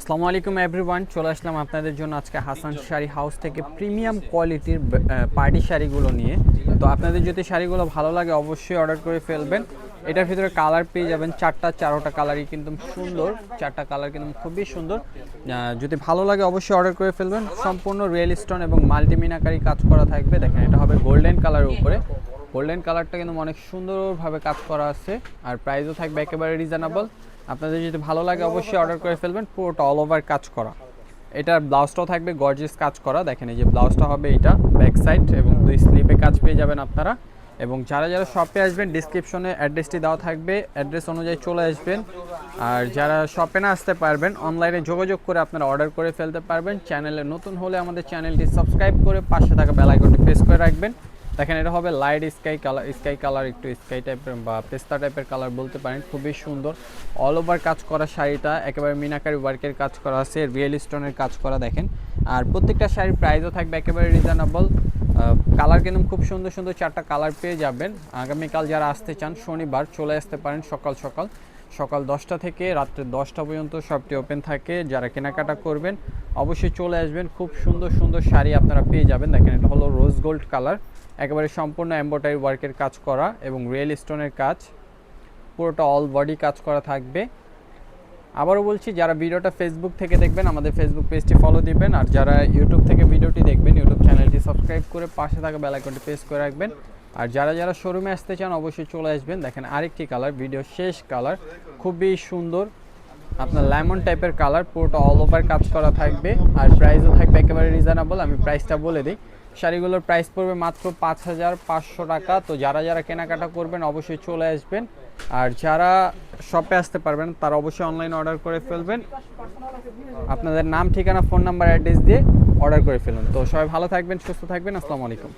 আসসালামু আলাইকুম এভরিওয়ান, চলে আসলাম আপনাদের জন্য আজকে হাসান শাড়ি হাউস থেকে প্রিমিয়াম কোয়ালিটির পার্টি শাড়িগুলো নিয়ে। তো আপনাদের যদি শাড়িগুলো ভালো লাগে অবশ্যই অর্ডার করে ফেলবেন। এটার ভিতরে কালার পেয়ে যাবেন চারোটা কালারই কিন্তু সুন্দর, চারটা কালার কিন্তু খুবই সুন্দর। যদি ভালো লাগে অবশ্যই অর্ডার করে ফেলবেন। সম্পূর্ণ রিয়েল স্টোন এবং মাল্টিমিনাকারি কাজ করা থাকবে। দেখেন এটা হবে গোল্ডেন কালারের উপরে। গোল্ডেন কালারটা কিন্তু অনেক সুন্দরভাবে কাজ করা আছে, আর প্রাইসও থাকবে একেবারে রিজনেবল। আপনাদের যদি ভালো লাগে অবশ্যই অর্ডার করে ফেলবেন। পুরোটা অল ওভার কাজ করা। এটার ব্লাউজটাও থাকবে গর্জিয়াস কাজ করা। দেখেন এই যে ব্লাউজটা হবে এটা ব্যাক সাইড, এবং দুই স্লিপে কাজ পেয়ে যাবেন আপনারা। এবং যারা যারা শপে আসবেন ডিসক্রিপশনে অ্যাড্রেসটি দেওয়া থাকবে, অ্যাড্রেস অনুযায়ী চলে আসবেন। আর যারা শপে না আসতে পারবেন অনলাইনে যোগাযোগ করে আপনারা অর্ডার করে ফেলতে পারবেন। চ্যানেলে নতুন হলে আমাদের চ্যানেলটি সাবস্ক্রাইব করে পাশে থাকা বেল আইকনটি প্রেস করে রাখবেন। দেখেন এটা হবে লাইট স্কাই কালার, একটু স্কাই টাইপের বা পেস্তা টাইপের কালার বলতে পারেন। খুবই সুন্দর অল ওভার কাজ করা শাড়িটা, একেবারে মিনাকারি ওয়ার্কের কাজ করা আছে, রিয়েল স্টোনের কাজ করা দেখেন। আর প্রত্যেকটা শাড়ির প্রাইসও থাকবে একেবারে রিজনেবল। কালার কিন্তু খুব সুন্দর সুন্দর চারটা কালার পেয়ে যাবেন। আগামীকাল যারা আসতে চান শনিবার চলে আসতে পারেন সকাল 10টা থেকে রাত্রে 10টা পর্যন্ত শপটি ওপেন থাকে। যারা কেনাকাটা করবেন অবশ্যই চলে আসবেন। খুব সুন্দর সুন্দর শাড়ি আপনারা পেয়ে যাবেন। দেখেন এটা হলো রোজ গোল্ড কালার, একেবারে সম্পূর্ণ এমব্রয়ডারি ওয়ার্কের কাজ করা এবং রিয়েল স্টোনের কাজ, পুরোটা অল বডি কাজ করা থাকবে। আবারও বলছি, যারা ভিডিওটা ফেসবুক থেকে দেখবেন আমাদের ফেসবুক পেজটি ফলো দিবেন, আর যারা ইউটিউব থেকে ভিডিওটি দেখবেন ইউটিউব চ্যানেলটি সাবস্ক্রাইব করে পাশে থাকা বেল আইকনটি প্রেস করে রাখবেন। আর যারা যারা শোরুমে আসতে চান অবশ্যই চলে আসবেন। দেখেন আরেকটি কালার, ভিডিও শেষ কালার, খুবই সুন্দর আপনার লেমন টাইপের কালার, পুরোটা অল ওভার কাজ করা থাকবে। আর প্রাইসও থাকবে একেবারে রিজনেবল। আমি প্রাইসটা বলে দিই, শাড়িগুলোর প্রাইস পড়বে মাত্র 5500 টাকা। তো যারা যারা কেনাকাটা করবেন অবশ্যই চলে আসবেন। আর যারা শপে আসতে পারবেন তারা অবশ্যই অনলাইনে অর্ডার করে ফেলবেন। আপনাদের নাম, ঠিকানা, ফোন নাম্বার, অ্যাড্রেস দিয়ে অর্ডার করে ফেলুন। তো সবাই ভালো থাকবেন, সুস্থ থাকবেন। আসসালামু আলাইকুম।